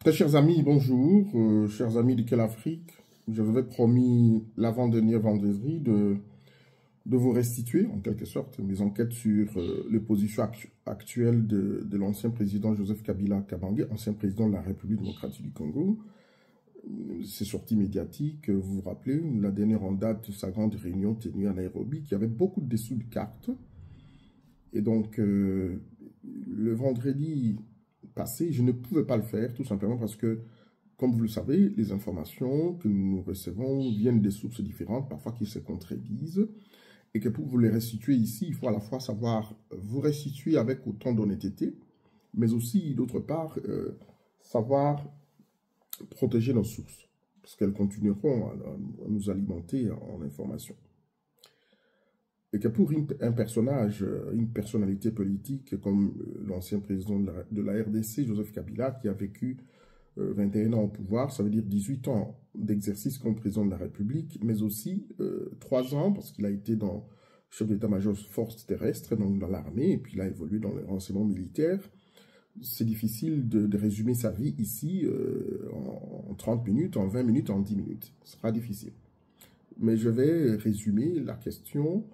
Très chers amis, bonjour. Chers amis de Quelle Afrique, je vous avais promis l'avant-dernier vendredi de vous restituer, en quelque sorte, mes enquêtes sur les positions actuelles de l'ancien président Joseph Kabila Kabange, ancien président de la République démocratique du Congo. Ces sorties médiatiques, vous vous rappelez, la dernière en date de sa grande réunion tenue à Nairobi, qui avait beaucoup de dessous de cartes. Et donc, le vendredi passé, je ne pouvais pas le faire, tout simplement parce que, comme vous le savez, les informations que nous recevons viennent des sources différentes, parfois qui se contredisent, et que pour vous les restituer ici, il faut à la fois savoir vous restituer avec autant d'honnêteté, mais aussi, d'autre part, savoir protéger nos sources, parce qu'elles continueront à nous alimenter en informations. Et que pour un personnage, une personnalité politique comme l'ancien président de la RDC, Joseph Kabila, qui a vécu 21 ans au pouvoir, ça veut dire 18 ans d'exercice comme président de la République, mais aussi 3 ans, parce qu'il a été chef d'état-major forces terrestres, donc dans l'armée, et puis il a évolué dans le renseignement militaire. C'est difficile de résumer sa vie ici en 30 minutes, en 20 minutes, en 10 minutes. Ce sera difficile. Mais je vais résumer la question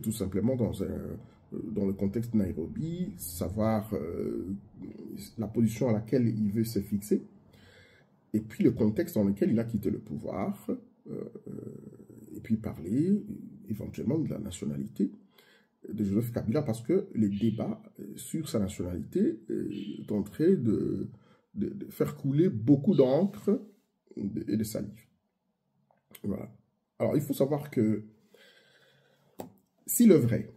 tout simplement dans le contexte de Nairobi, savoir la position à laquelle il veut se fixer, et puis le contexte dans lequel il a quitté le pouvoir, et puis parler éventuellement de la nationalité de Joseph Kabila, parce que les débats sur sa nationalité sont en train de faire couler beaucoup d'encre et de salive. Voilà. Alors, il faut savoir que s'il est vrai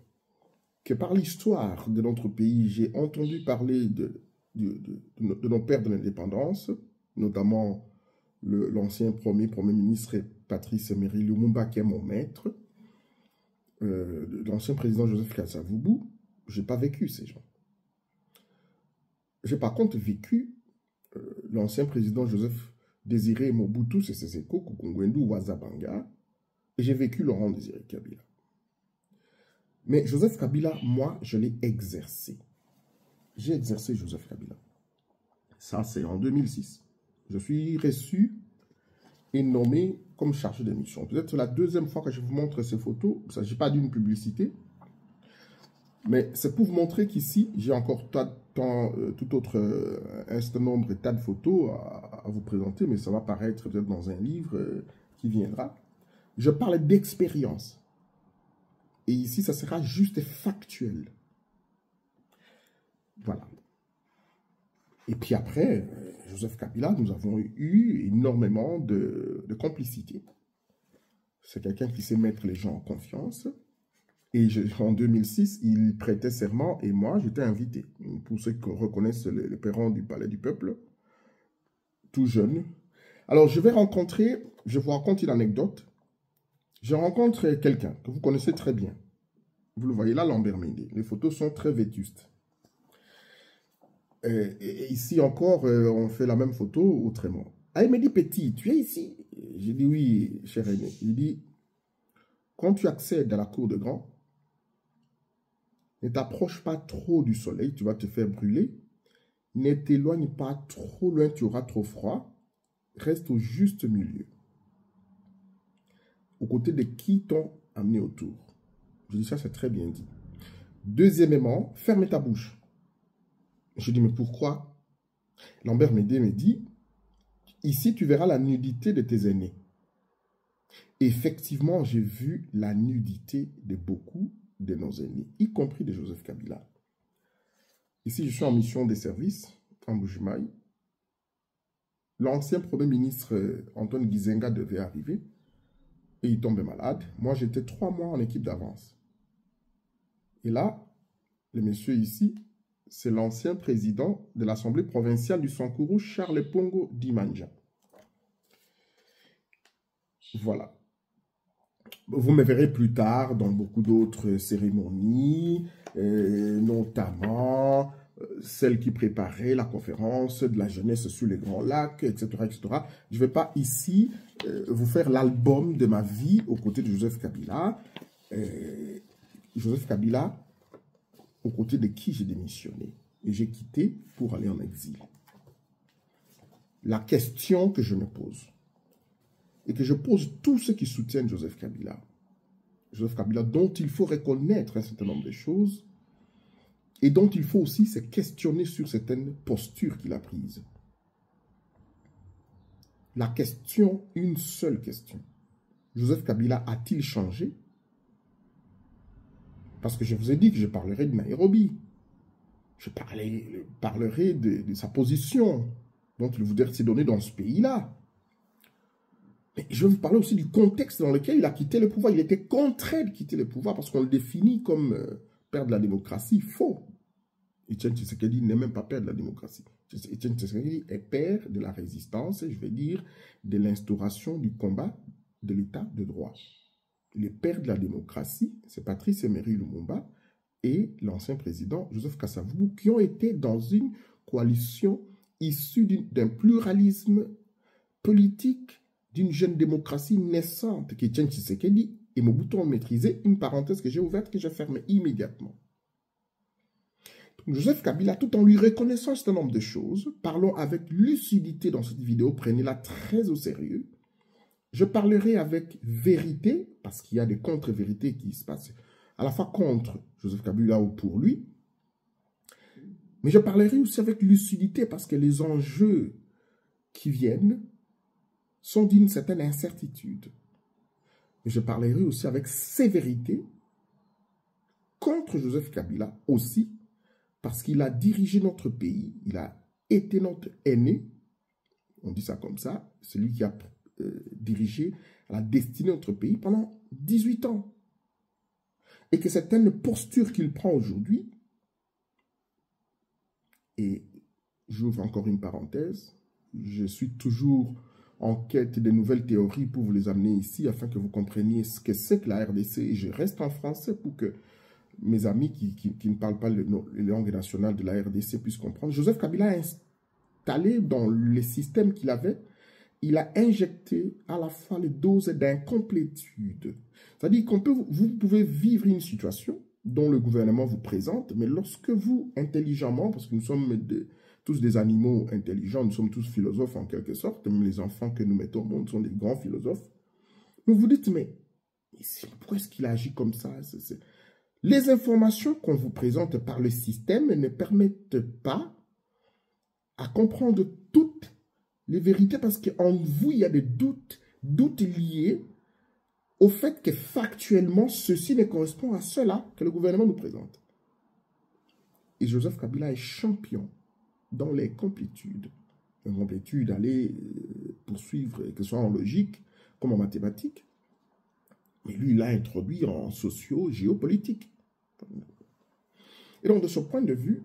que par l'histoire de notre pays, j'ai entendu parler de nos pères de l'indépendance, notamment l'ancien premier ministre Patrice Emery Lumumba, qui est mon maître, l'ancien président Joseph Kasavubu, je n'ai pas vécu ces gens. J'ai par contre vécu l'ancien président Joseph Désiré Mobutu Sese Seko Kukungwendu Wazabanga, et j'ai vécu Laurent Désiré Kabila. Mais Joseph Kabila, moi, je l'ai exercé. J'ai exercé Joseph Kabila. Ça, c'est en 2006. Je suis reçu et nommé comme chargé de mission. Peut-être la deuxième fois que je vous montre ces photos, il ne s'agit pas d'une publicité, mais c'est pour vous montrer qu'ici, j'ai encore tout autre instant nombre et tas de photos à vous présenter, mais ça va paraître peut-être dans un livre qui viendra. Je parle d'expérience. Et ici, ça sera juste factuel. Voilà. Et puis après, Joseph Kabila, nous avons eu énormément de complicité. C'est quelqu'un qui sait mettre les gens en confiance. Et en 2006, il prêtait serment et moi, j'étais invité. Pour ceux qui reconnaissent le perron du Palais du Peuple, tout jeune. Alors, je vous raconte une anecdote. Je rencontre quelqu'un que vous connaissez très bien. Vous le voyez là, Lambert Mende. Les photos sont très vétustes. Et ici encore, on fait la même photo autrement. Ah, il me dit, petit, tu es ici? J'ai dit, oui, cher aîné. Il dit, quand tu accèdes à la cour de grand, ne t'approche pas trop du soleil, tu vas te faire brûler. Ne t'éloigne pas trop loin, tu auras trop froid. Reste au juste milieu. Aux côtés de qui t'ont amené autour. Je dis ça, c'est très bien dit. Deuxièmement, ferme ta bouche. Je dis, mais pourquoi? Lambert Mende me dit, ici, tu verras la nudité de tes aînés. Effectivement, j'ai vu la nudité de beaucoup de nos aînés, y compris de Joseph Kabila. Ici, je suis en mission de service, en Bujimaï. L'ancien Premier ministre Antoine Gizenga devait arriver. Et il tombait malade. Moi, j'étais 3 mois en équipe d'avance. Et là, le monsieur ici, c'est l'ancien président de l'Assemblée provinciale du Sankuru, Charles Pongo Dimanja. Voilà. Vous me verrez plus tard dans beaucoup d'autres cérémonies, notamment celle qui préparait la conférence de la jeunesse sur les Grands Lacs, etc. etc. Je ne vais pas ici vous faire l'album de ma vie aux côtés de Joseph Kabila. Joseph Kabila, aux côtés de qui j'ai démissionné. Et j'ai quitté pour aller en exil. la question que je me pose, et que je pose tous ceux qui soutiennent Joseph Kabila, dont il faut reconnaître un certain nombre de choses, et dont il faut aussi se questionner sur certaines postures qu'il a prises. La question, une seule question. Joseph Kabila a-t-il changé? Parce que je vous ai dit que je parlerai de Nairobi. Je parlerai de sa position dont il voudrait se donner dans ce pays-là. Mais je vais vous parler aussi du contexte dans lequel il a quitté le pouvoir. Il était contraint de quitter le pouvoir parce qu'on le définit comme père de la démocratie. Faux. Etienne Tshisekedi n'est même pas père de la démocratie. Etienne Tshisekedi est père de la résistance, je vais dire, de l'instauration du combat de l'état de droit. Les pères de la démocratie, c'est Patrice Emery Lumumba et l'ancien président Joseph Kasavubu, qui ont été dans une coalition issue d'un pluralisme politique, d'une jeune démocratie naissante qu'Etienne Tshisekedi et Mobutu ont maîtrisé. Une parenthèse que j'ai ouverte, que j'ai fermée immédiatement. Joseph Kabila, tout en lui reconnaissant un certain nombre de choses, parlons avec lucidité dans cette vidéo, prenez-la très au sérieux. Je parlerai avec vérité, parce qu'il y a des contre-vérités qui se passent à la fois contre Joseph Kabila ou pour lui. Mais je parlerai aussi avec lucidité, parce que les enjeux qui viennent sont d'une certaine incertitude. Et je parlerai aussi avec sévérité contre Joseph Kabila aussi, parce qu'il a dirigé notre pays, il a été notre aîné, on dit ça comme ça, celui qui a dirigé la destinée de notre pays pendant 18 ans. Et que certaines postures qu'il prend aujourd'hui, et j'ouvre encore une parenthèse, je suis toujours en quête de nouvelles théories pour vous les amener ici, afin que vous compreniez ce que c'est que la RDC, et je reste en français pour que mes amis qui ne parlent pas les langues nationales de la RDC puissent comprendre. Joseph Kabila a installé dans les systèmes qu'il avait, il a injecté à la fois les doses d'incomplétude. C'est-à-dire qu'on peut, vous pouvez vivre une situation dont le gouvernement vous présente, mais lorsque vous, intelligemment, parce que nous sommes tous des animaux intelligents, nous sommes tous philosophes en quelque sorte, même les enfants que nous mettons au monde sont des grands philosophes, vous vous dites, mais pourquoi est-ce qu'il agit comme ça? Les informations qu'on vous présente par le système ne permettent pas à comprendre toutes les vérités parce qu'en vous, il y a des doutes liés au fait que factuellement, ceci ne correspond à cela que le gouvernement nous présente. Et Joseph Kabila est champion dans les complétudes. Une complétude, aller poursuivre, que ce soit en logique comme en mathématiques. Mais lui, il l'a introduit en socio-géopolitique. Et donc, de ce point de vue,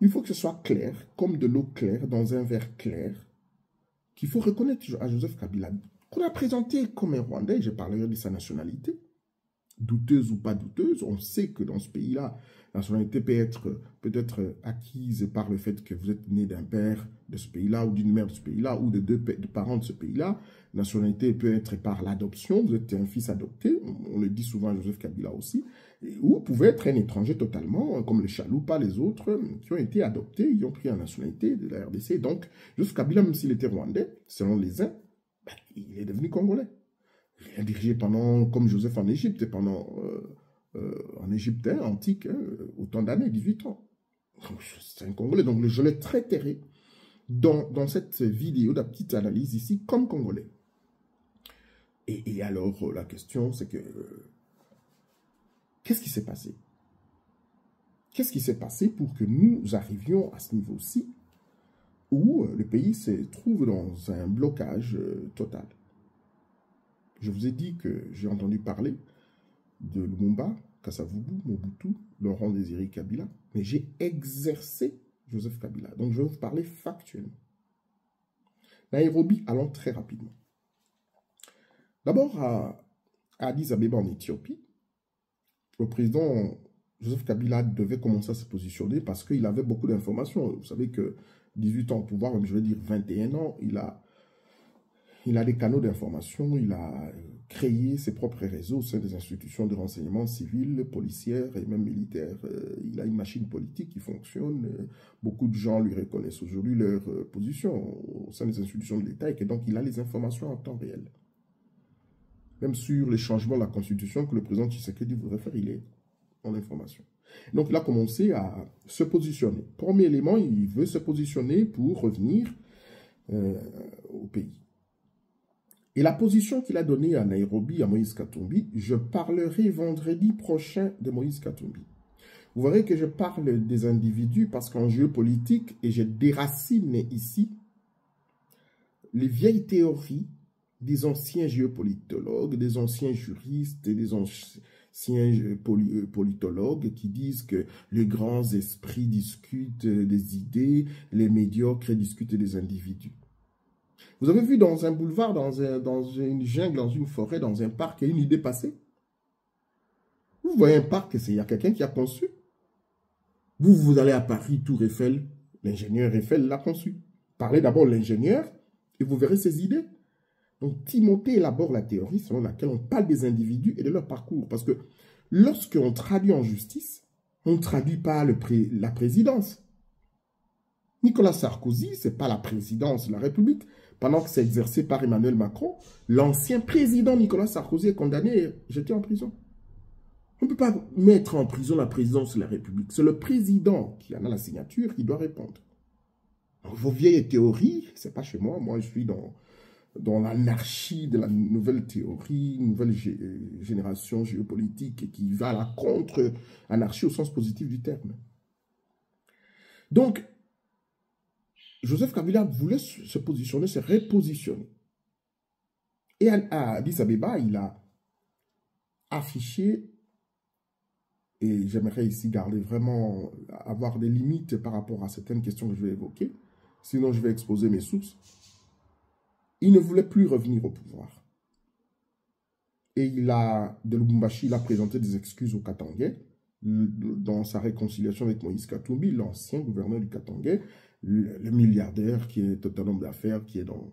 il faut que ce soit clair, comme de l'eau claire dans un verre clair, qu'il faut reconnaître à Joseph Kabila, qu'on a présenté comme un Rwandais, je parlerai de sa nationalité, douteuse ou pas douteuse, on sait que dans ce pays-là, la nationalité peut être acquise par le fait que vous êtes né d'un père de ce pays-là, ou d'une mère de ce pays-là, ou de deux parents de ce pays-là. La nationalité peut être par l'adoption, vous êtes un fils adopté, on le dit souvent à Joseph Kabila aussi, ou vous pouvez être un étranger totalement, comme les Chaloupa, les autres, qui ont été adoptés, qui ont pris la nationalité de la RDC. Donc, Joseph Kabila, même s'il était rwandais, selon les uns, il est devenu congolais. Il a dirigé pendant, comme Joseph en Égypte, pendant, en Égypte antique, autant d'années, 18 ans. C'est un Congolais, donc je le traiterai dans cette vidéo, la petite analyse ici, comme Congolais. Et alors, la question, c'est que, qu'est-ce qui s'est passé? Qu'est-ce qui s'est passé pour que nous arrivions à ce niveau-ci, où le pays se trouve dans un blocage total? Je vous ai dit que j'ai entendu parler de Lumumba, Kasavubu, Mobutu, Laurent Désiré Kabila, mais j'ai exercé Joseph Kabila. Donc je vais vous parler factuellement. Nairobi, allons très rapidement. D'abord à Addis Abeba en Éthiopie, le président Joseph Kabila devait commencer à se positionner parce qu'il avait beaucoup d'informations. Vous savez que 18 ans au pouvoir, même je vais dire 21 ans, il a Il a des canaux d'information, il a créé ses propres réseaux au sein des institutions de renseignement civil, policières et même militaires. Il a une machine politique qui fonctionne. Beaucoup de gens lui reconnaissent aujourd'hui leur position au sein des institutions de l'État et que donc il a les informations en temps réel. Même sur les changements de la Constitution que le président Tshisekedi voudrait faire, il est en information. Donc il a commencé à se positionner. Premier élément, il veut se positionner pour revenir au pays. Et la position qu'il a donnée à Nairobi, à Moïse Katumbi, je parlerai vendredi prochain de Moïse Katumbi. Vous verrez que je parle des individus parce qu'en géopolitique, et je déracine ici les vieilles théories des anciens géopolitologues, des anciens juristes et des anciens politologues qui disent que les grands esprits discutent des idées, les médiocres discutent des individus. Vous avez vu dans un boulevard, dans une jungle, dans une forêt, dans un parc, il y a une idée passée. Vous voyez un parc, il y a quelqu'un qui a conçu. Vous allez à Paris, Tour Eiffel, l'ingénieur Eiffel l'a conçu. Parlez d'abord l'ingénieur et vous verrez ses idées. Donc Timothée élabore la théorie selon laquelle on parle des individus et de leur parcours. Parce que lorsqu'on traduit en justice, on ne traduit pas la présidence. Nicolas Sarkozy, ce n'est pas la présidence de la République. Pendant que c'est exercé par Emmanuel Macron, l'ancien président Nicolas Sarkozy est condamné et jeté en prison. On ne peut pas mettre en prison la présidence de la République. C'est le président qui en a la signature qui doit répondre. Donc, vos vieilles théories, ce n'est pas chez moi. Moi, je suis dans l'anarchie de la nouvelle théorie, nouvelle génération géopolitique qui va à la contre-anarchie au sens positif du terme. Donc, Joseph Kabila voulait se positionner, se repositionner. Et à Addis Abeba, il a affiché, et j'aimerais ici garder vraiment, avoir des limites par rapport à certaines questions que je vais évoquer, sinon je vais exposer mes sources. Il ne voulait plus revenir au pouvoir. Et de Lubumbashi, il a présenté des excuses au Katangais, dans sa réconciliation avec Moïse Katumbi, l'ancien gouverneur du Katangais, le milliardaire qui est un homme d'affaires, qui est dans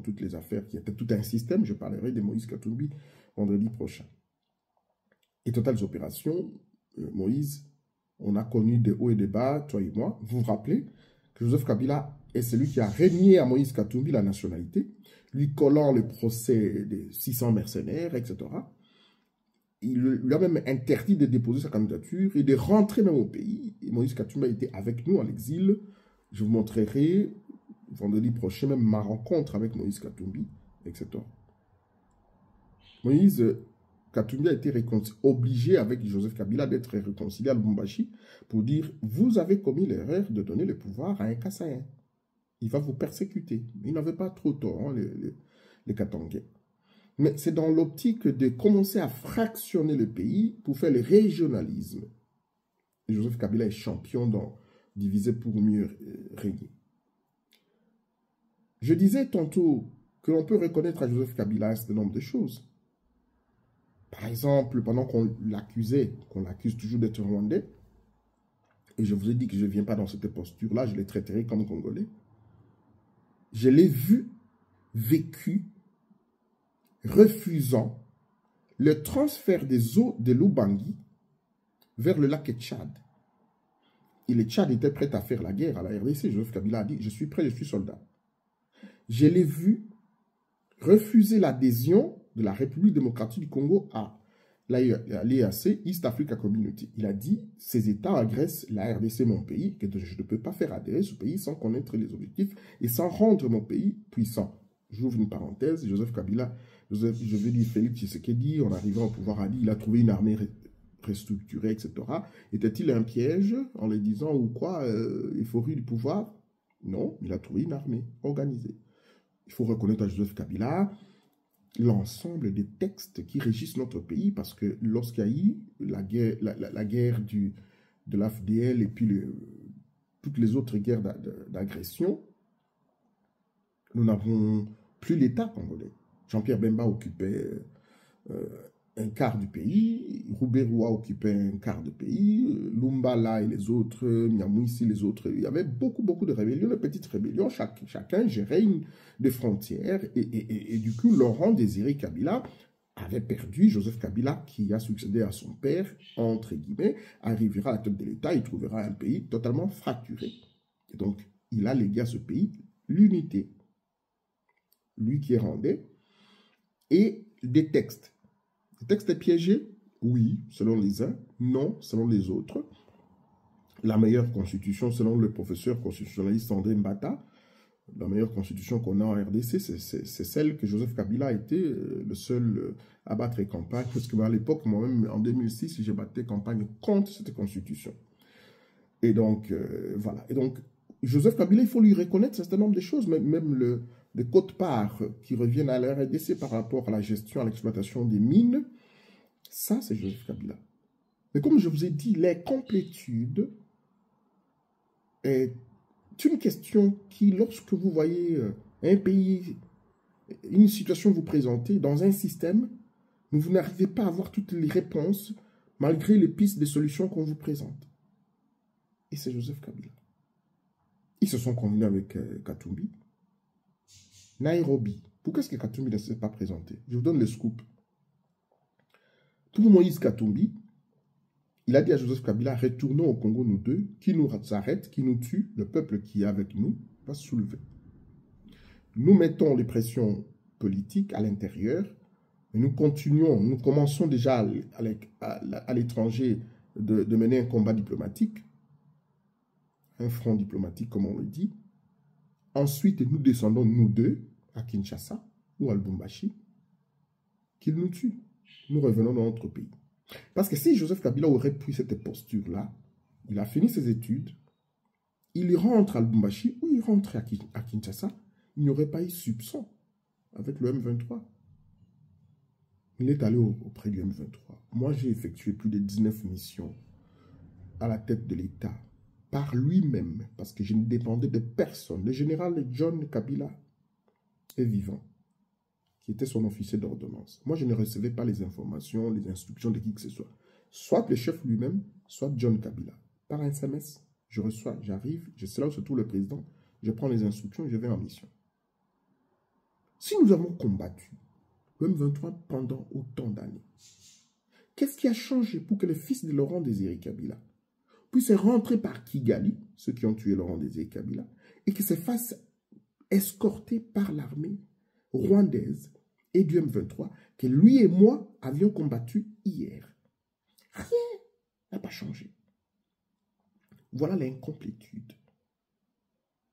toutes les affaires, qui était tout un système. Je parlerai de Moïse Katumbi vendredi prochain. Et totales opérations, Moïse, on a connu des hauts et des bas, toi et moi. Vous vous rappelez que Joseph Kabila est celui qui a régné à Moïse Katumbi la nationalité, lui collant le procès des 600 mercenaires, etc. Il lui a même interdit de déposer sa candidature et de rentrer même au pays. Et Moïse Katumbi était avec nous en exil. Je vous montrerai vendredi prochain même ma rencontre avec Moïse Katumbi, etc. Moïse Katumbi a été obligé avec Joseph Kabila d'être réconcilié à Lubumbashi pour dire « Vous avez commis l'erreur de donner le pouvoir à un Kassaïen. Il va vous persécuter. » Il n'avait pas trop tort, hein, les Katangais. Mais c'est dans l'optique de commencer à fractionner le pays pour faire le régionalisme. Et Joseph Kabila est champion dans diviser pour mieux régner. Je disais tantôt que l'on peut reconnaître à Joseph Kabila un certain nombre de choses. Par exemple, pendant qu'on l'accusait, qu'on l'accuse toujours d'être rwandais, et je vous ai dit que je ne viens pas dans cette posture-là, je l'ai traité comme congolais, je l'ai vu, vécu, refusant le transfert des eaux de l'Ubangi vers le lac Tchad. Et le Tchad était prêt à faire la guerre à la RDC. Joseph Kabila a dit, je suis prêt, je suis soldat. Je l'ai vu refuser l'adhésion de la République démocratique du Congo à l'EAC, East Africa Community. Il a dit, ces États agressent la RDC, mon pays, que je ne peux pas faire adhérer ce pays sans connaître les objectifs et sans rendre mon pays puissant. J'ouvre une parenthèse, Joseph Kabila, je vais dire Félix Tshisekedi, en arrivant au pouvoir, a dit, il a trouvé une armée restructurée, etc. Était-il un piège en les disant ou quoi, euphorie du pouvoir? Non, il a trouvé une armée organisée. Il faut reconnaître à Joseph Kabila l'ensemble des textes qui régissent notre pays, parce que lorsqu'il y a eu la guerre de l'AFDL et puis toutes les autres guerres d'agression, nous n'avons plus l'État congolais. Jean-Pierre Bemba occupait un quart du pays, Rouberoua occupait un quart du pays, Lumbala et les autres, Nyamwisi, les autres. Il y avait beaucoup de rébellions, de petites rébellions. Chacun gérait des frontières. Et du coup, Laurent Désiré Kabila avait perdu. Joseph Kabila, qui a succédé à son père, entre guillemets, arrivera à la tête de l'État, il trouvera un pays totalement fracturé. Et donc, il a légué à ce pays l'unité. Lui qui est rwandais. Et des textes. Le texte est piégé? Oui, selon les uns. Non, selon les autres. La meilleure constitution, selon le professeur constitutionnaliste André Mbata, la meilleure constitution qu'on a en RDC, c'est celle que Joseph Kabila a été le seul à battre campagne. Parce qu'à l'époque, moi-même, en 2006, j'ai battu campagne contre cette constitution. Et donc, voilà. Et donc, Joseph Kabila, il faut lui reconnaître un certain nombre de choses, même les quotes-parts qui reviennent à la RDC par rapport à la gestion, à l'exploitation des mines. Ça, c'est Joseph Kabila. Mais comme je vous ai dit, l'incomplétude est une question qui, lorsque vous voyez un pays, une situation vous présenter dans un système, vous n'arrivez pas à avoir toutes les réponses malgré les pistes de solutions qu'on vous présente. Et c'est Joseph Kabila. Ils se sont convenus avec Katumbi. Nairobi. Pourquoi est-ce que Katumbi ne s'est pas présenté? Je vous donne le scoop. Pour Moïse Katumbi, il a dit à Joseph Kabila, retournons au Congo, nous deux, qui nous arrête, qui nous tue, le peuple qui est avec nous va se soulever. Nous mettons les pressions politiques à l'intérieur, et nous continuons, nous commençons déjà à l'étranger de mener un combat diplomatique, un front diplomatique comme on le dit. Ensuite, nous descendons, nous deux, à Kinshasa ou à Lubumbashi, qu'ils nous tuent. Nous revenons dans notre pays. Parce que si Joseph Kabila aurait pris cette posture-là, il a fini ses études, il rentre à Lubumbashi ou il rentre à Kinshasa, il n'y aurait pas eu soupçon avec le M23. Il est allé auprès du M23. Moi, j'ai effectué plus de 19 missions à la tête de l'État, par lui-même, parce que je ne dépendais de personne. Le général John Kabila est vivant, qui était son officier d'ordonnance. Moi, je ne recevais pas les informations, les instructions de qui que ce soit. Soit le chef lui-même, soit John Kabila. Par un SMS, je reçois, j'arrive, je sais là où se trouve le président, je prends les instructions et je vais en mission. Si nous avons combattu le M23 pendant autant d'années, qu'est-ce qui a changé pour que le fils de Laurent Désiré Kabila puisse rentrer par Kigali, ceux qui ont tué Laurent Désiré Kabila, et qu'il se fasse escorter par l'armée rwandaise et du M23 que lui et moi avions combattu hier? Rien n'a pas changé. Voilà l'incomplétude.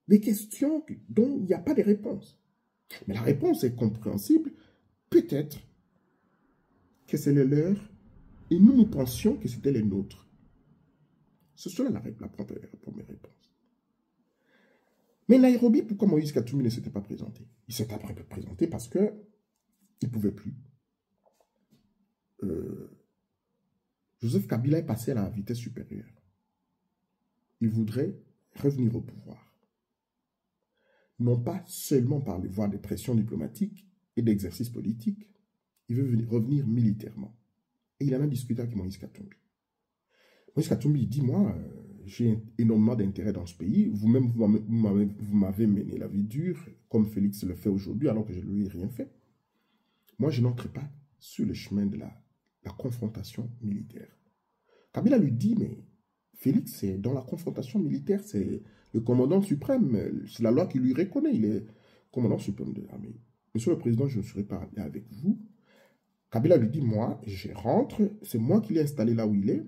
Des questions dont il n'y a pas de réponse. Mais la réponse est compréhensible. Peut-être que c'est le leur et nous pensions que c'était les nôtres. C'est cela la première réponse. Mais Nairobi, pourquoi Moïse Katumbi ne s'était pas présenté? Il s'était présenté parce que il ne pouvait plus. Joseph Kabila est passé à la vitesse supérieure. Il voudrait revenir au pouvoir. Non pas seulement par les voies de pression diplomatique et d'exercice politique. Il veut revenir militairement. Et il en a discuté avec Moïse Katumbi. Moïse Katumbi dit, moi, j'ai énormément d'intérêt dans ce pays. Vous-même, vous m'avez mené la vie dure, comme Félix le fait aujourd'hui, alors que je ne lui ai rien fait. Moi, je n'entre pas sur le chemin de la confrontation militaire. Kabila lui dit, mais Félix, c'est dans la confrontation militaire, c'est le commandant suprême, c'est la loi qui lui reconnaît, il est commandant suprême de l'armée. Monsieur le Président, je ne serai pas avec vous. Kabila lui dit, moi, je rentre, c'est moi qui l'ai installé là où il est,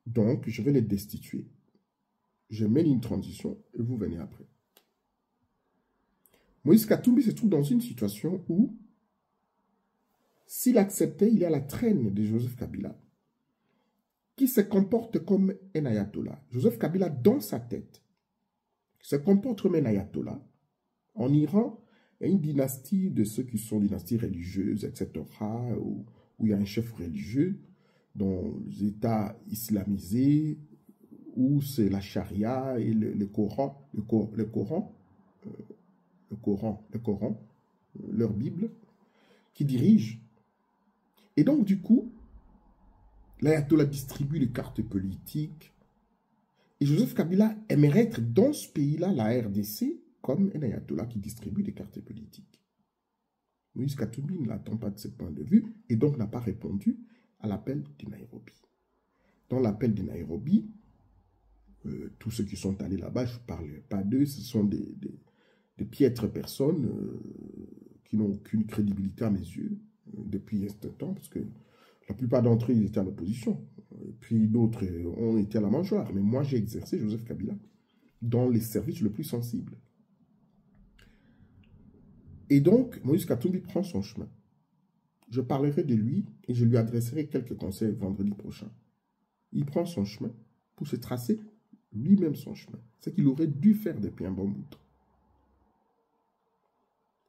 donc je vais les destituer. Je mène une transition et vous venez après. Moïse Katumbi se trouve dans une situation où, s'il acceptait, il est à la traîne de Joseph Kabila, qui se comporte comme un ayatollah. Joseph Kabila, dans sa tête, se comporte comme un ayatollah. En Iran, il y a une dynastie de ceux qui sont dynasties religieuses, etc., où il y a un chef religieux, dans les États islamisés, où c'est la charia et le Coran, leur Bible, qui dirigent. Et donc, du coup, l'ayatollah distribue les cartes politiques. Et Joseph Kabila aimerait être dans ce pays-là, la RDC, comme un ayatollah qui distribue des cartes politiques. Moïse Katumbi ne l'attend pas de ce point de vue et donc n'a pas répondu à l'appel de Nairobi. Dans l'appel de Nairobi, tous ceux qui sont allés là-bas, je ne parle pas d'eux, ce sont des piètres personnes qui n'ont aucune crédibilité à mes yeux depuis ce temps, parce que la plupart d'entre eux, ils étaient à l'opposition. Puis d'autres ont été à la mangeoire. Mais moi, j'ai exercé Joseph Kabila dans les services les plus sensibles. Et donc, Moïse Katumbi prend son chemin. Je parlerai de lui et je lui adresserai quelques conseils vendredi prochain. Il prend son chemin pour se tracer lui-même son chemin. C'est qu'il aurait dû faire depuis un bon bout de temps.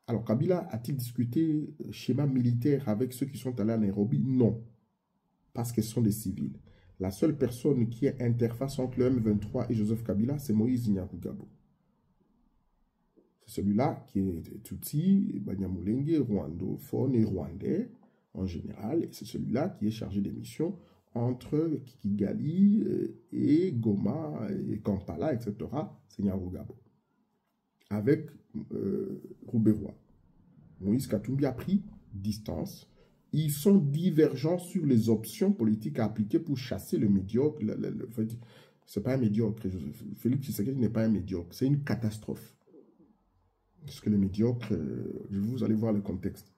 Alors, Kabila a-t-il discuté schéma militaire avec ceux qui sont allés à Nairobi? Non, parce qu'ils sont des civils. La seule personne qui est interface entre le M23 et Joseph Kabila, c'est Moïse Nyarugabo. C'est celui-là qui est Tutsi, Banyamulenge, rwandophone et rwandais en général. Et c'est celui-là qui est chargé des missions entre Kigali et Goma et Kampala, etc. C'est Nyarugabo. Avec Rouberois. Moïse Katumbi a pris distance. Ils sont divergents sur les options politiques à appliquer pour chasser le médiocre. Ce n'est pas un médiocre. Félix Tshisekedi n'est pas un médiocre. C'est une catastrophe. Parce que le médiocre, vous allez voir le contexte.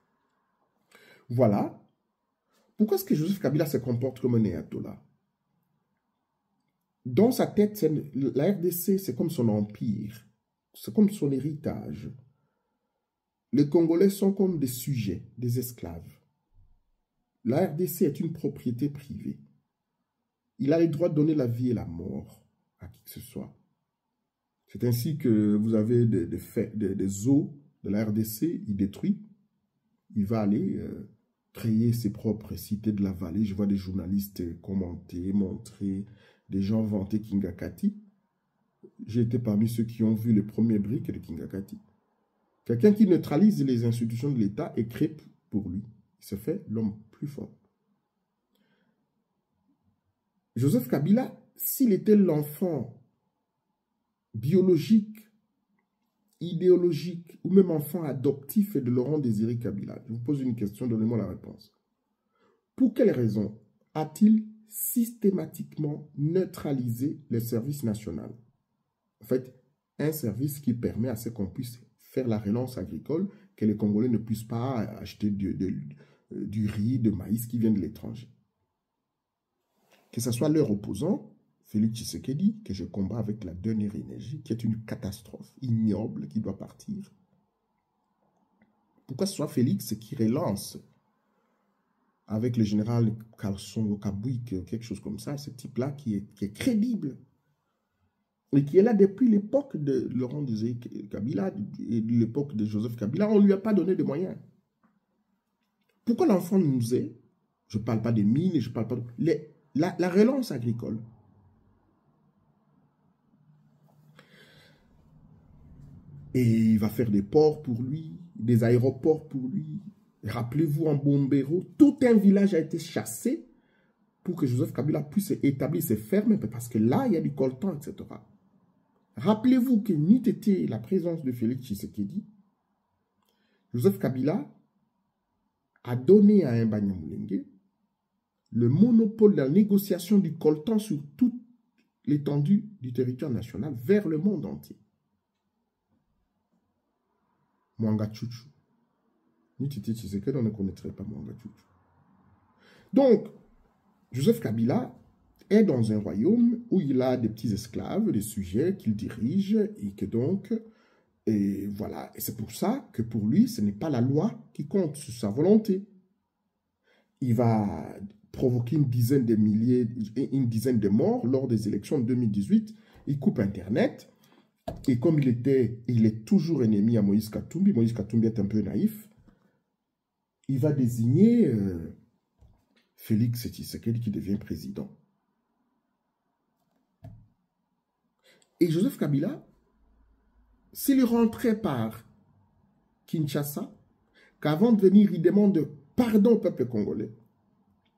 Voilà. Pourquoi est-ce que Joseph Kabila se comporte comme un ayatollah? Dans sa tête, la RDC, c'est comme son empire. C'est comme son héritage. Les Congolais sont comme des sujets, des esclaves. La RDC est une propriété privée. Il a le droit de donner la vie et la mort à qui que ce soit. C'est ainsi que vous avez des eaux de la RDC, il détruit. Il va aller créer ses propres cités de la vallée. Je vois des journalistes commenter, montrer, des gens vanter Kingakati. J'ai été parmi ceux qui ont vu les premiers briques de Kingakati. Quelqu'un qui neutralise les institutions de l'État et crée pour lui. Il se fait l'homme plus fort. Joseph Kabila, s'il était l'enfant biologique, idéologique, ou même enfant adoptif de Laurent Désiré Kabila, je vous pose une question, donnez-moi la réponse. Pour quelle raison a-t-il systématiquement neutralisé le service national? En fait, un service qui permet à ce qu'on puisse faire la relance agricole, que les Congolais ne puissent pas acheter du riz, de maïs qui vient de l'étranger. Que ce soit leur opposant, Félix Tshisekedi, que je combats avec la dernière énergie, qui est une catastrophe ignoble, qui doit partir. Pourquoi ce soit Félix qui relance avec le général Carson Kabouik, quelque chose comme ça, ce type-là qui est crédible et qui est là depuis l'époque de Laurent Désiré Kabila et de l'époque de Joseph Kabila, on ne lui a pas donné de moyens. Pourquoi l'enfant nous est, je ne parle pas des mines, je ne parle pas de... La relance agricole. Et il va faire des ports pour lui, des aéroports pour lui. Rappelez-vous, en Bombero, tout un village a été chassé pour que Joseph Kabila puisse établir ses fermes, parce que là, il y a du coltan, etc. Rappelez-vous que n'eût été la présence de Félix Tshisekedi, Joseph Kabila a donné à un Banyamulenge le monopole de la négociation du coltan sur toute l'étendue du territoire national vers le monde entier. Mwanga Tchouchou. Ni Titi Tshisekedi, on ne connaîtrait pas Mwanga Tchouchou. Donc, Joseph Kabila est dans un royaume où il a des petits esclaves, des sujets qu'il dirige et que donc, et voilà. Et c'est pour ça que pour lui, ce n'est pas la loi qui compte, c'est sa volonté. Il va provoquer une dizaine de morts lors des élections de 2018. Il coupe Internet. Et comme il est toujours ennemi à Moïse Katumbi est un peu naïf, il va désigner Félix Tshisekedi qui devient président. Et Joseph Kabila, s'il rentrait par Kinshasa, qu'avant de venir, il demande pardon au peuple congolais,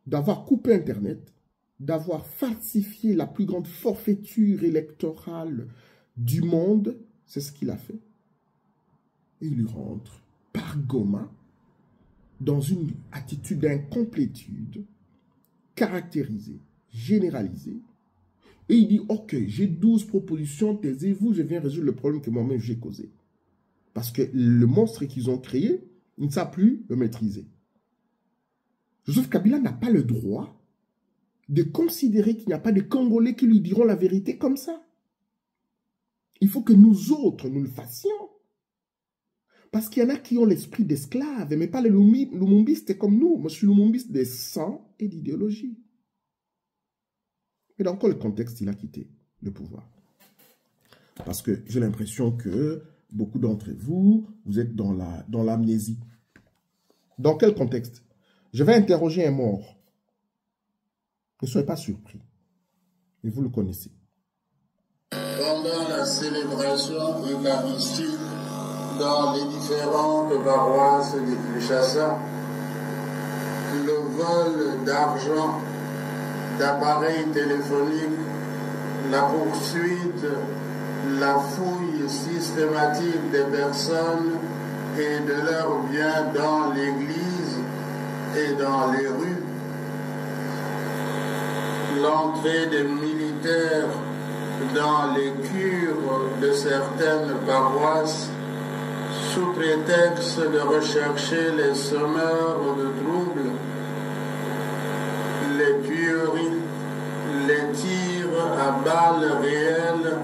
d'avoir coupé Internet, d'avoir falsifié la plus grande forfaiture électorale du monde. C'est ce qu'il a fait. Et il rentre par Goma dans une attitude d'incomplétude caractérisée, généralisée. Et il dit, ok, j'ai 12 propositions, taisez-vous, je viens résoudre le problème que moi-même j'ai causé. Parce que le monstre qu'ils ont créé, ils ne savent plus le maîtriser. Joseph Kabila n'a pas le droit de considérer qu'il n'y a pas de Congolais qui lui diront la vérité comme ça. Il faut que nous autres, nous le fassions. Parce qu'il y en a qui ont l'esprit d'esclave, mais pas les lumumbistes comme nous. Moi, je suis lumumbiste de sang et d'idéologie. Et dans quel contexte il a quitté le pouvoir? Parce que j'ai l'impression que beaucoup d'entre vous, vous êtes dans l'amnésie. Dans quel contexte? Je vais interroger un mort. Ne soyez pas surpris. Et vous le connaissez. Pendant la célébration eucharistique dans les différentes paroisses du Kinshasa, le vol d'argent, d'appareils téléphoniques, la poursuite, la fouille systématique des personnes et de leurs biens dans l'église et dans les rues, l'entrée des militaires dans les cures de certaines paroisses sous prétexte de rechercher les semeurs de troubles, les tueries, les tirs à balles réelles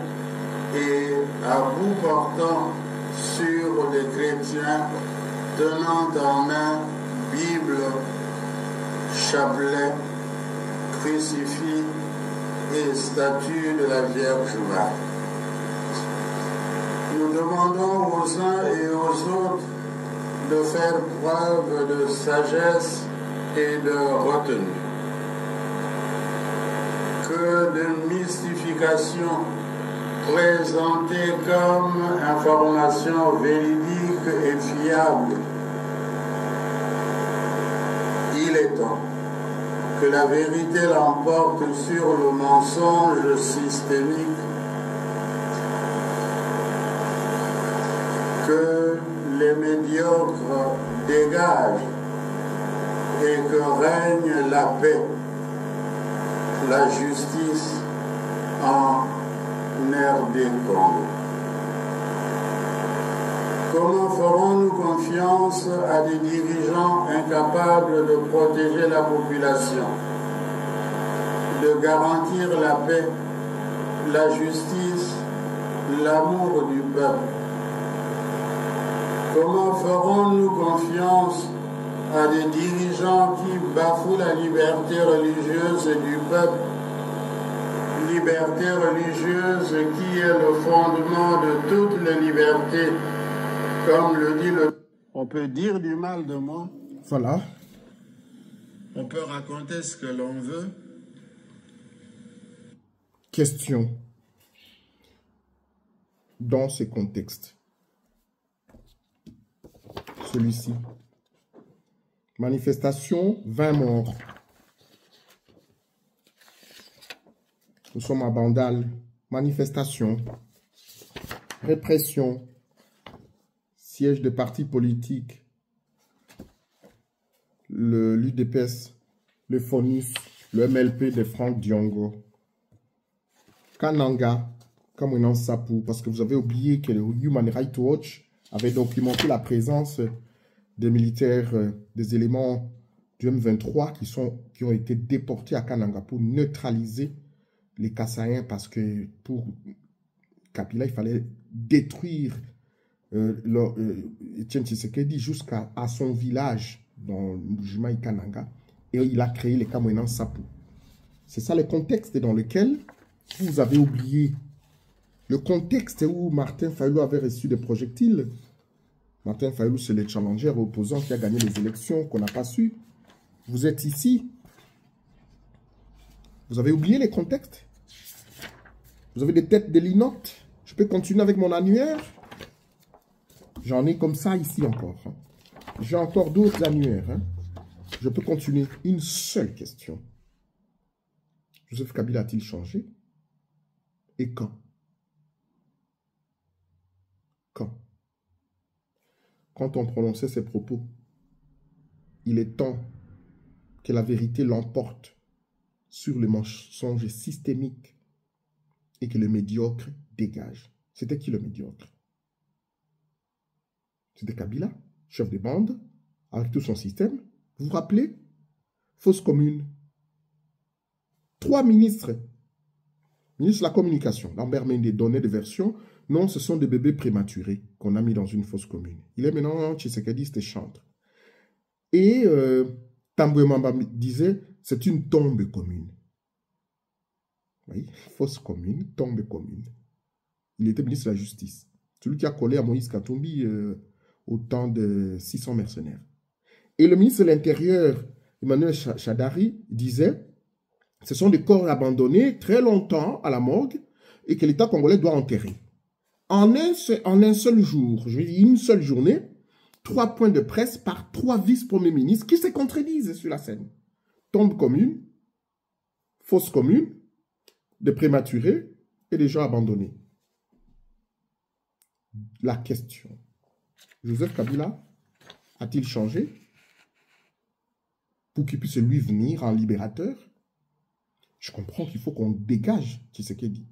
et à bout portant sur des chrétiens tenant en main Bible, chapelet, crucifix et statue de la Vierge Marie. Nous demandons aux uns et aux autres de faire preuve de sagesse et de retenue. Que de mystification présentée comme information véridique et fiable. Il est temps que la vérité l'emporte sur le mensonge systémique, que les médiocres dégagent et que règne la paix, la justice en RD Congo. Comment ferons-nous confiance à des dirigeants incapables de protéger la population, de garantir la paix, la justice, l'amour du peuple? Comment ferons-nous confiance à des dirigeants qui bafouent la liberté religieuse du peuple, liberté religieuse qui est le fondement de toutes les libertés, comme le dit le... On peut dire du mal de moi. Voilà. On peut raconter ce que l'on veut. Question. Dans ce contexte, celui-ci. Manifestation, 20 morts. Nous sommes à Bandal. Manifestation. Répression. Siège de partis politiques. L'UDPS, le FONUS, le MLP de Franck Diongo. Kananga, Kamwenan Sapou, parce que vous avez oublié que le Human Rights Watch avait documenté la présence des militaires, des éléments du M23 qui ont été déportés à Kananga pour neutraliser les Kassaïens, parce que pour Kabila, il fallait détruire Etienne Tshisekedi jusqu'à son village dans Mbujima et Kananga, et il a créé les Kamwenan Sapou. C'est ça le contexte dans lequel vous avez oublié. Le contexte où Martin Fayulu avait reçu des projectiles. Martin Fayulu, c'est le challenger opposant qui a gagné les élections, qu'on n'a pas su. Vous êtes ici. Vous avez oublié les contextes. Vous avez des têtes de linottes. Je peux continuer avec mon annuaire. J'en ai comme ça ici encore. J'ai encore d'autres annuaires. Je peux continuer. Une seule question. Joseph Kabila a-t-il changé? Et quand? Quand? Quand on prononçait ces propos, il est temps que la vérité l'emporte sur le mensonge systémique et que le médiocre dégage. C'était qui le médiocre? C'était Kabila, chef de bande, avec tout son système. Vous vous rappelez? Fausse commune. 3 ministres. Ministre de la Communication, Lambert Mende, donnait des versions. Non, ce sont des bébés prématurés qu'on a mis dans une fausse commune. Il est maintenant Tshisekedi, c'était chantre. Et Tambwe Mamba disait, c'est une tombe commune. Oui, fausse commune, tombe commune. Il était ministre de la Justice. Celui qui a collé à Moïse Katumbi autant de 600 mercenaires. Et le ministre de l'Intérieur, Emmanuel Chadari, disait, ce sont des corps abandonnés très longtemps à la morgue et que l'État congolais doit enterrer. En un seul jour, je dis une seule journée, 3 points de presse par 3 vice-premiers ministres qui se contredisent sur la scène. Tombe commune, fausse commune, des prématurés et des gens abandonnés. La question, Joseph Kabila a-t-il changé pour qu'il puisse lui venir en libérateur? Je comprends qu'il faut qu'on dégage Tshisekedi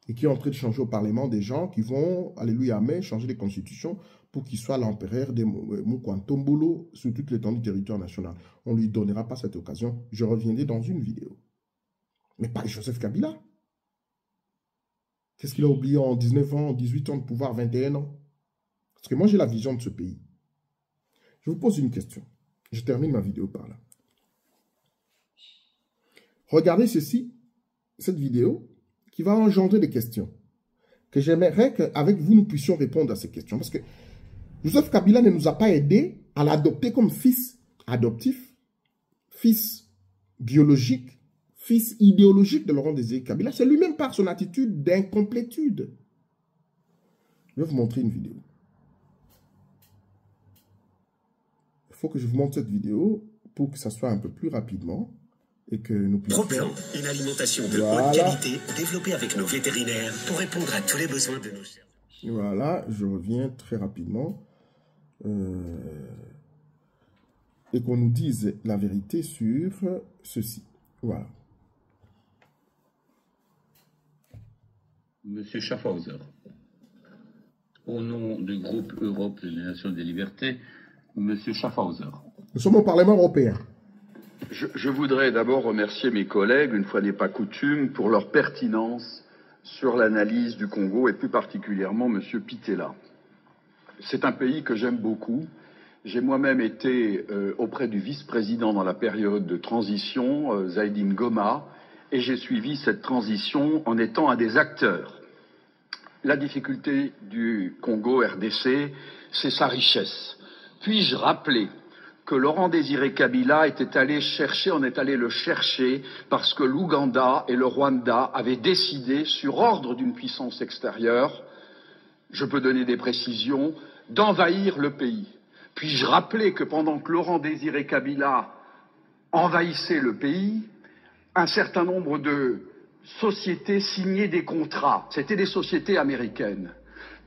et qu'il est en train de changer au Parlement des gens qui vont, alléluia, amen, changer les constitutions pour qu'il soit l'empereur des Mukwantombolo sur toute l'étendue du territoire national. On ne lui donnera pas cette occasion. Je reviendrai dans une vidéo. Mais pas Joseph Kabila. Qu'est-ce qu'il a oublié en 19 ans, 18 ans de pouvoir, 21 ans? Parce que moi, j'ai la vision de ce pays. Je vous pose une question. Je termine ma vidéo par là. Regardez ceci, cette vidéo, qui va engendrer des questions. Que j'aimerais qu'avec vous, nous puissions répondre à ces questions. Parce que Joseph Kabila ne nous a pas aidés à l'adopter comme fils adoptif, fils biologique, fils idéologique de Laurent Désiré Kabila. C'est lui-même par son attitude d'incomplétude. Je vais vous montrer une vidéo. Il faut que je vous montre cette vidéo pour que ça soit un peu plus rapidement et que nous puissions... ProPlan, une alimentation de haute qualité développée avec nos vétérinaires pour répondre à tous les besoins de nos chers. Voilà, je reviens très rapidement et qu'on nous dise la vérité sur ceci. Voilà. Monsieur Schaffhauser, au nom du groupe Europe des Nations des Libertés, Monsieur Schaffhauser. Nous sommes au Parlement européen. Je voudrais d'abord remercier mes collègues, une fois n'est pas coutume, pour leur pertinence sur l'analyse du Congo et plus particulièrement Monsieur Pitella. C'est un pays que j'aime beaucoup. J'ai moi-même été auprès du vice-président dans la période de transition, Zaïdi Ngoma, et j'ai suivi cette transition en étant un des acteurs. La difficulté du Congo RDC, c'est sa richesse. Puis-je rappeler que Laurent Désiré Kabila était allé chercher, on est allé le chercher parce que l'Ouganda et le Rwanda avaient décidé, sur ordre d'une puissance extérieure, je peux donner des précisions, d'envahir le pays. Puis-je rappeler que pendant que Laurent Désiré Kabila envahissait le pays, un certain nombre de sociétés signaient des contrats. C'était des sociétés américaines.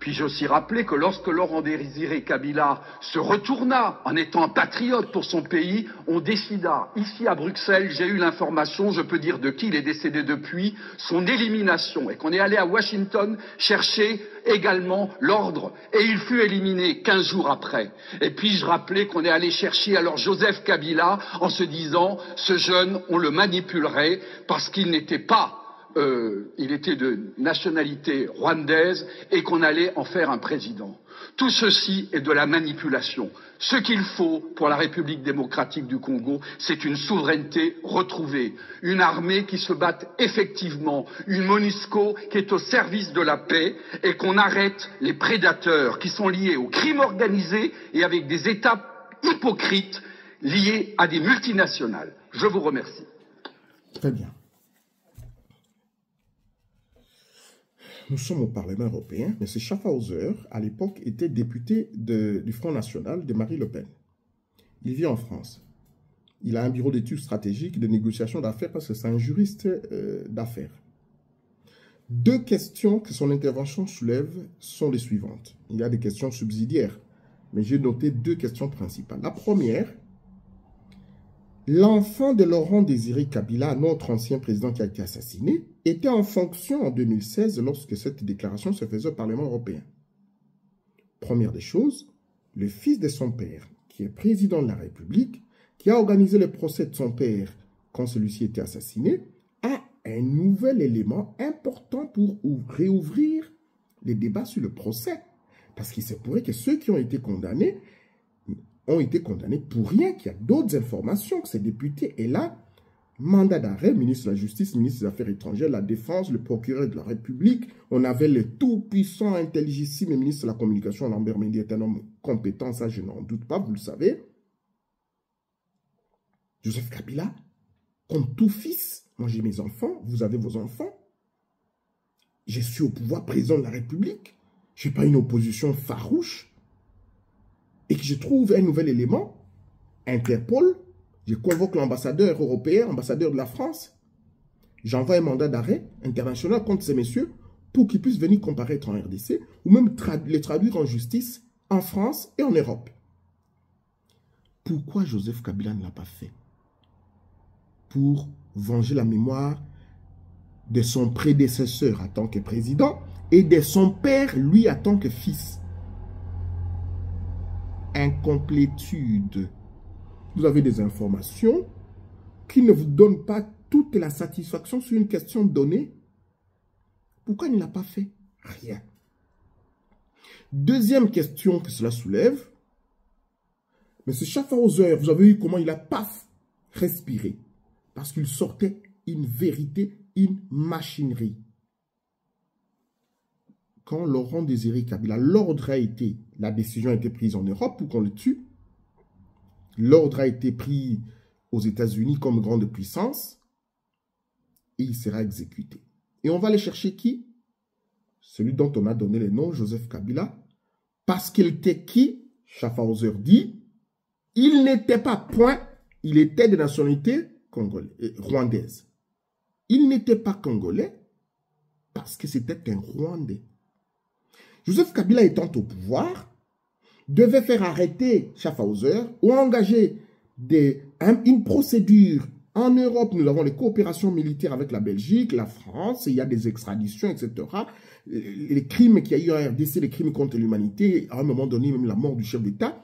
Puis-je aussi rappeler que lorsque Laurent Désiré Kabila se retourna en étant patriote pour son pays, on décida, ici à Bruxelles, j'ai eu l'information, je peux dire de qui il est décédé depuis, son élimination, et qu'on est allé à Washington chercher également l'ordre, et il fut éliminé 15 jours après. Et puis-je rappeler qu'on est allé chercher alors Joseph Kabila en se disant, ce jeune, on le manipulerait parce qu'il n'était pas il était de nationalité rwandaise et qu'on allait en faire un président. Tout ceci est de la manipulation. Ce qu'il faut pour la République démocratique du Congo, c'est une souveraineté retrouvée, une armée qui se batte effectivement, une MONUSCO qui est au service de la paix et qu'on arrête les prédateurs qui sont liés au crime organisé et avec des États hypocrites liés à des multinationales. Je vous remercie. Très bien. Nous sommes au Parlement européen, mais M. Schaffhauser, à l'époque, était député du Front National de Marie Le Pen. Il vit en France. Il a un bureau d'études stratégiques, de négociation d'affaires, parce que c'est un juriste d'affaires. Deux questions que son intervention soulève sont les suivantes. Il y a des questions subsidiaires, mais j'ai noté deux questions principales. La première, l'enfant de Laurent Désiré Kabila, notre ancien président qui a été assassiné, était en fonction en 2016 lorsque cette déclaration se faisait au Parlement européen. Première des choses, le fils de son père, qui est président de la République, qui a organisé le procès de son père quand celui-ci était assassiné, a un nouvel élément important pour réouvrir les débats sur le procès. Parce qu'il se pourrait que ceux qui ont été condamnés pour rien, qu'il y a d'autres informations, que ces députés est là, mandat d'arrêt, ministre de la Justice, ministre des Affaires étrangères, la Défense, le procureur de la République. On avait le tout-puissant, intelligissime ministre de la Communication, Lambert Mendy, est un homme compétent, ça je n'en doute pas, vous le savez. Joseph Kabila, comme tout fils, moi j'ai mes enfants, vous avez vos enfants. Je suis au pouvoir, président de la République. Je n'ai pas une opposition farouche. Et que je trouve un nouvel élément, Interpol, je convoque l'ambassadeur européen, ambassadeur de la France. J'envoie un mandat d'arrêt international contre ces messieurs pour qu'ils puissent venir comparaître en RDC ou même les traduire en justice en France et en Europe. Pourquoi Joseph Kabila ne l'a pas fait? Pour venger la mémoire de son prédécesseur en tant que président et de son père, lui, en tant que fils. Incomplétude. Vous avez des informations qui ne vous donnent pas toute la satisfaction sur une question donnée. Pourquoi il ne l'a pas fait? Rien. Deuxième question que cela soulève. Mais ce Schaffhauser, vous avez vu comment il a paf respiré. Parce qu'il sortait une vérité, une machinerie. Quand Laurent Désiré Kabila, l'ordre a été, la décision a été prise en Europe pour qu'on le tue. L'ordre a été pris aux États-Unis comme grande puissance. Et il sera exécuté. Et on va aller chercher qui? Celui dont on a donné le nom, Joseph Kabila. Parce qu'il était qui? Schaffhauser dit. Il n'était pas point, il était de nationalité rwandaise. Il n'était pas congolais parce que c'était un Rwandais. Joseph Kabila étant au pouvoir, devait faire arrêter Schaffhauser ou engager une procédure. En Europe, nous avons les coopérations militaires avec la Belgique, la France, il y a des extraditions, etc. Les crimes qu'il y a eu en RDC, les crimes contre l'humanité, à un moment donné, même la mort du chef d'État,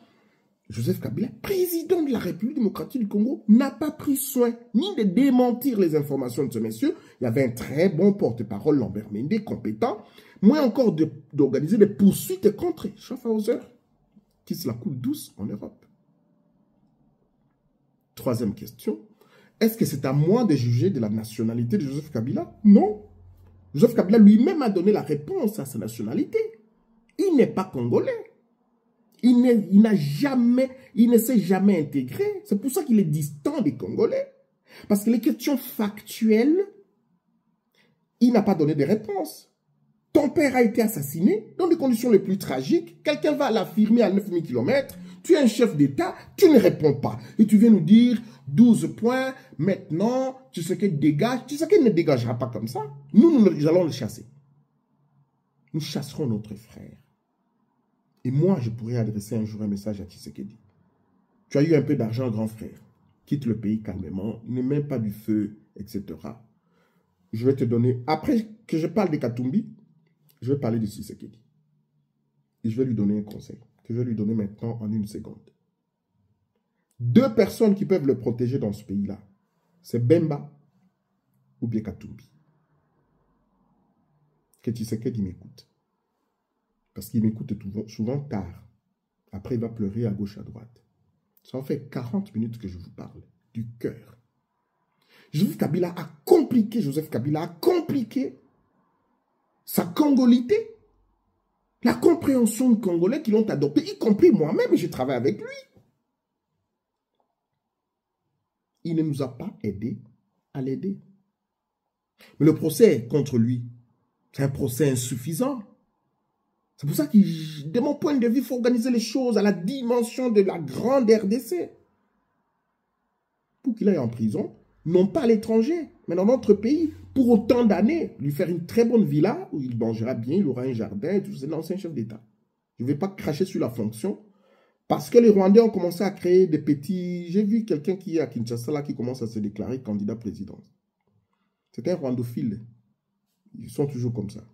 Joseph Kabila, président de la République démocratique du Congo, n'a pas pris soin ni de démentir les informations de ce monsieur. Il y avait un très bon porte-parole, Lambert Mendy, compétent, moins encore d'organiser des poursuites contre Schaffhauser, qui se la coule douce en Europe. Troisième question, est-ce que c'est à moi de juger de la nationalité de Joseph Kabila? Non. Joseph Kabila lui-même a donné la réponse à sa nationalité. Il n'est pas congolais. Il ne s'est jamais intégré. C'est pour ça qu'il est distant des Congolais. Parce que les questions factuelles, il n'a pas donné de réponse. Ton père a été assassiné dans des conditions les plus tragiques. Quelqu'un va l'affirmer à 9000 km. Tu es un chef d'État, tu ne réponds pas. Et tu viens nous dire 12 points, maintenant, tu sais qu'il dégage. Tu sais qu'il ne dégagera pas comme ça. Nous allons le chasser. Nous chasserons notre frère. Et moi, je pourrais adresser un jour un message à Tshisekedi. Tu as eu un peu d'argent, grand frère. Quitte le pays calmement. Ne mets pas du feu, etc. Je vais te donner... Après que je parle de Katumbi, je vais parler de Tshisekedi. Et je vais lui donner un conseil. Que je vais lui donner maintenant en une seconde. Deux personnes qui peuvent le protéger dans ce pays-là. C'est Bemba ou bien Katumbi. Que Tshisekedi m'écoute. Parce qu'il m'écoute souvent tard. Après, il va pleurer à gauche, à droite. Ça en fait 40 minutes que je vous parle. Du cœur. Joseph Kabila a compliqué sa congolité. La compréhension de Congolais qui l'ont adopté, y compris moi-même, je travaille avec lui. Il ne nous a pas aidés à l'aider. Mais le procès contre lui, c'est un procès insuffisant. C'est pour ça que, de mon point de vue, il faut organiser les choses à la dimension de la grande RDC. qu'il aille en prison, non pas à l'étranger, mais dans notre pays, pour autant d'années, lui faire une très bonne villa où il mangera bien, il aura un jardin et tout. C'est l'ancien chef d'État. Je ne vais pas cracher sur la fonction parce que les Rwandais ont commencé à créer des petits... J'ai vu quelqu'un qui est à Kinshasa là, qui commence à se déclarer candidat président. C'est un rwandophile. Ils sont toujours comme ça.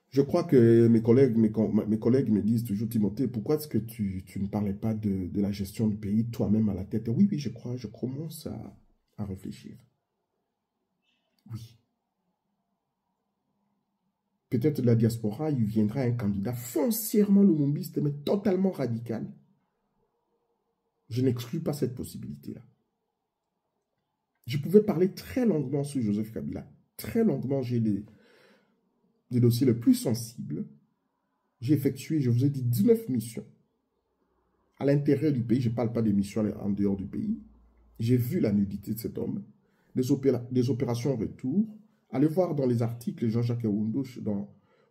Je crois que mes collègues me disent toujours, Timothée, pourquoi est-ce que tu ne parlais pas de la gestion du pays toi-même à la tête? Oui, je crois, je commence à réfléchir. Oui. Peut-être de la diaspora, il viendra un candidat foncièrement lumumbiste, mais totalement radical. Je n'exclus pas cette possibilité-là. Je pouvais parler très longuement sur Joseph Kabila. Très longuement, j'ai des dossiers les plus sensibles. J'ai effectué, je vous ai dit, 19 missions. À l'intérieur du pays, je ne parle pas des missions en dehors du pays. J'ai vu la nudité de cet homme. Des opérations en retour. Allez voir dans les articles, Jean-Jacques Ewondo,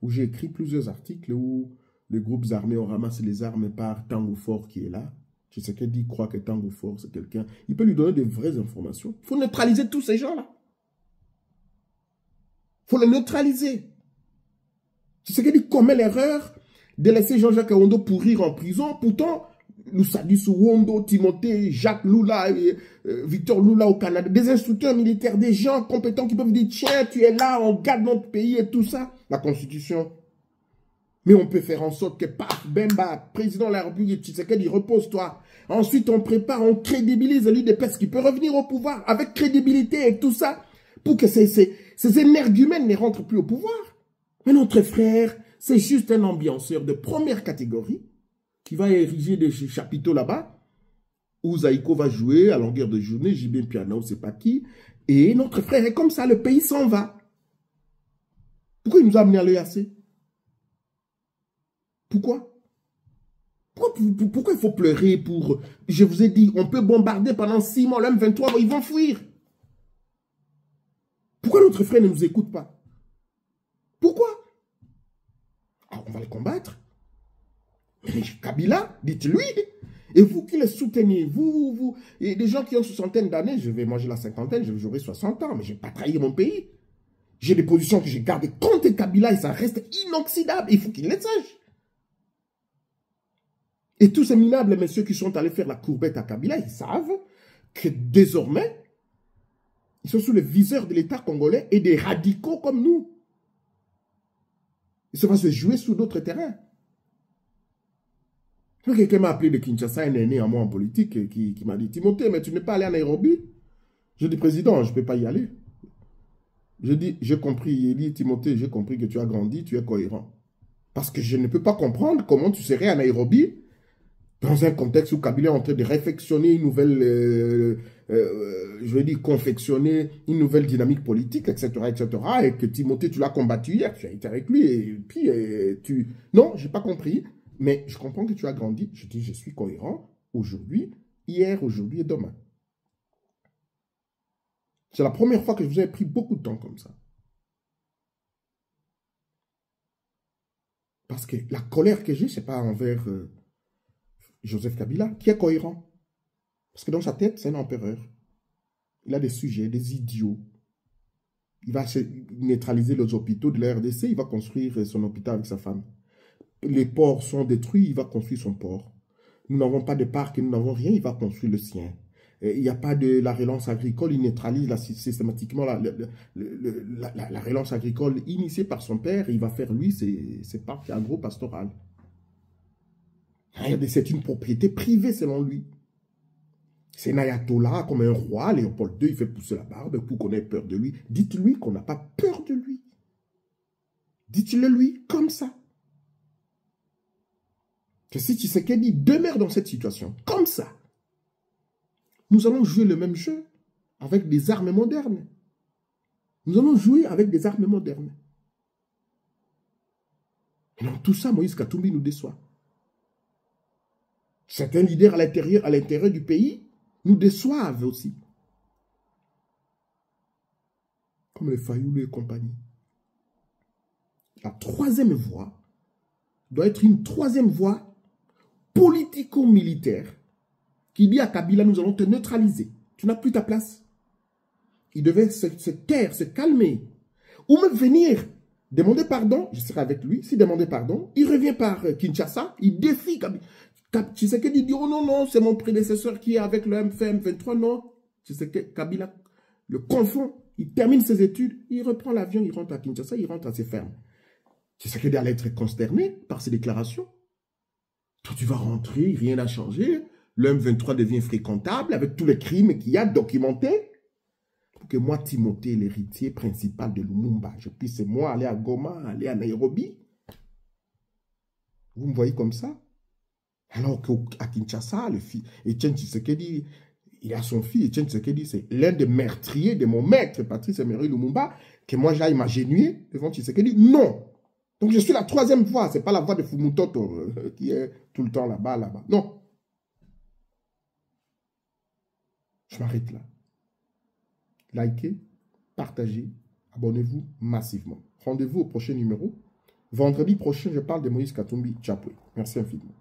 où j'ai écrit plusieurs articles où les groupes armés ont ramassé les armes par Tango Fort qui est là. Je sais qu'il dit, croit que Tango Fort, c'est quelqu'un. Il peut lui donner des vraies informations. Il faut neutraliser tous ces gens-là. Il faut les neutraliser. Tu sais qu'il dit, commet l'erreur de laisser Jean-Jacques Ewondo pourrir en prison. Pourtant, Lussadis Wondo, Timothée, Jacques Lula, Victor Lula au Canada, des instructeurs militaires, des gens compétents qui peuvent dire, tiens, tu es là, on garde notre pays et tout ça. La Constitution. Mais on peut faire en sorte que, paf, Bemba, président de la République, tu sais qu'il repose-toi. Ensuite, on prépare, on crédibilise l'UDPS qui peut revenir au pouvoir avec crédibilité et tout ça, pour que ces énergumènes ne rentrent plus au pouvoir. Mais notre frère, c'est juste un ambianceur de première catégorie qui va ériger des chapiteaux là-bas, où Zaïko va jouer à longueur de journée, JB Piano, c'est pas qui, et notre frère est comme ça, le pays s'en va. Pourquoi il nous a amené à l'EAC? Pourquoi il faut pleurer pour... Je vous ai dit, on peut bombarder pendant 6 mois, le M23, ils vont fuir. Pourquoi notre frère ne nous écoute pas? Pourquoi? Alors, on va le combattre. Mais Kabila, dites-lui. Et vous qui le soutenez, vous, et des gens qui ont une soixantaine d'années, je vais manger la cinquantaine, j'aurai 60 ans, mais je ne vais pas trahir mon pays. J'ai des positions que j'ai gardées contre Kabila et ça reste inoxydable. Il faut qu'il les sache. Et tous ces minables messieurs qui sont allés faire la courbette à Kabila, ils savent que désormais, ils sont sous le viseur de l'État congolais et des radicaux comme nous. Et ça va se jouer sur d'autres terrains. Quelqu'un m'a appelé de Kinshasa, un aîné à moi en politique, qui m'a dit, Timothée, mais tu n'es pas allé à Nairobi? Je dis, président, je ne peux pas y aller. Je dis, j'ai compris. Il dit, Timothée, j'ai compris que tu as grandi, tu es cohérent. Parce que je ne peux pas comprendre comment tu serais à Nairobi dans un contexte où Kabila est en train de réfectionner une nouvelle, je veux dire, confectionner une nouvelle dynamique politique, etc., etc., et que Timothée, tu l'as combattu hier, tu as été avec lui, et puis tu... Non, je n'ai pas compris, mais je comprends que tu as grandi. Je dis, je suis cohérent aujourd'hui, hier, aujourd'hui et demain. C'est la première fois que je vous ai pris beaucoup de temps comme ça. Parce que la colère que j'ai, ce n'est pas envers Joseph Kabila, qui est cohérent. Parce que dans sa tête, c'est un empereur. Il a des sujets, des idiots. Il va neutraliser les hôpitaux de la RDC, il va construire son hôpital avec sa femme. Les ports sont détruits, il va construire son port. Nous n'avons pas de parc, nous n'avons rien, il va construire le sien. Il n'y a pas de la relance agricole, il neutralise systématiquement la relance agricole initiée par son père, il va faire lui ses parcs agro-pastorales. C'est une propriété privée selon lui. C'est un ayatollah comme un roi, Léopold II, il fait pousser la barbe pour qu'on ait peur de lui. Dites-lui qu'on n'a pas peur de lui. Dites-le lui comme ça. Que si Tshisekedi demeure dans cette situation, comme ça, nous allons jouer le même jeu avec des armes modernes. Nous allons jouer avec des armes modernes. Et dans tout ça, Moïse Katumbi nous déçoit. Certains leaders à l'intérieur du pays nous déçoivent aussi. Comme les Fayoulou et compagnie. La troisième voie doit être une troisième voie politico-militaire qui dit à Kabila, nous allons te neutraliser. Tu n'as plus ta place. Il devait se taire, se calmer. Ou même venir demander pardon. Je serai avec lui. S'il demandait pardon, il revient par Kinshasa. Il défie Tshisekedi. Dit, oh non, non, c'est mon prédécesseur qui est avec le M23. Non. Kabila le confond. Il termine ses études. Il reprend l'avion. Il rentre à Kinshasa. Il rentre à ses fermes. Tshisekedi allait être consterné par ces déclarations. Toi, tu vas rentrer. Rien n'a changé. Le M23 devient fréquentable avec tous les crimes qu'il y a documentés. Pour que moi, Timothée, l'héritier principal de Lumumba, je puisse, moi, aller à Goma, aller à Nairobi. Vous me voyez comme ça? Alors qu'à Kinshasa, le fils, Etienne Tshisekedi, il a son fils, Etienne Tshisekedi, c'est l'un des meurtriers de mon maître, Patrice Emery Lumumba, que moi, j'aille m'agenouiller devant Tshisekedi. Non! Donc, je suis la troisième voix. Ce n'est pas la voix de Fumutoto qui est tout le temps là-bas, là-bas. Non. Je m'arrête là. Likez, partagez, abonnez-vous massivement. Rendez-vous au prochain numéro. Vendredi prochain, je parle de Moïse Katumbi Chapwe. Merci infiniment.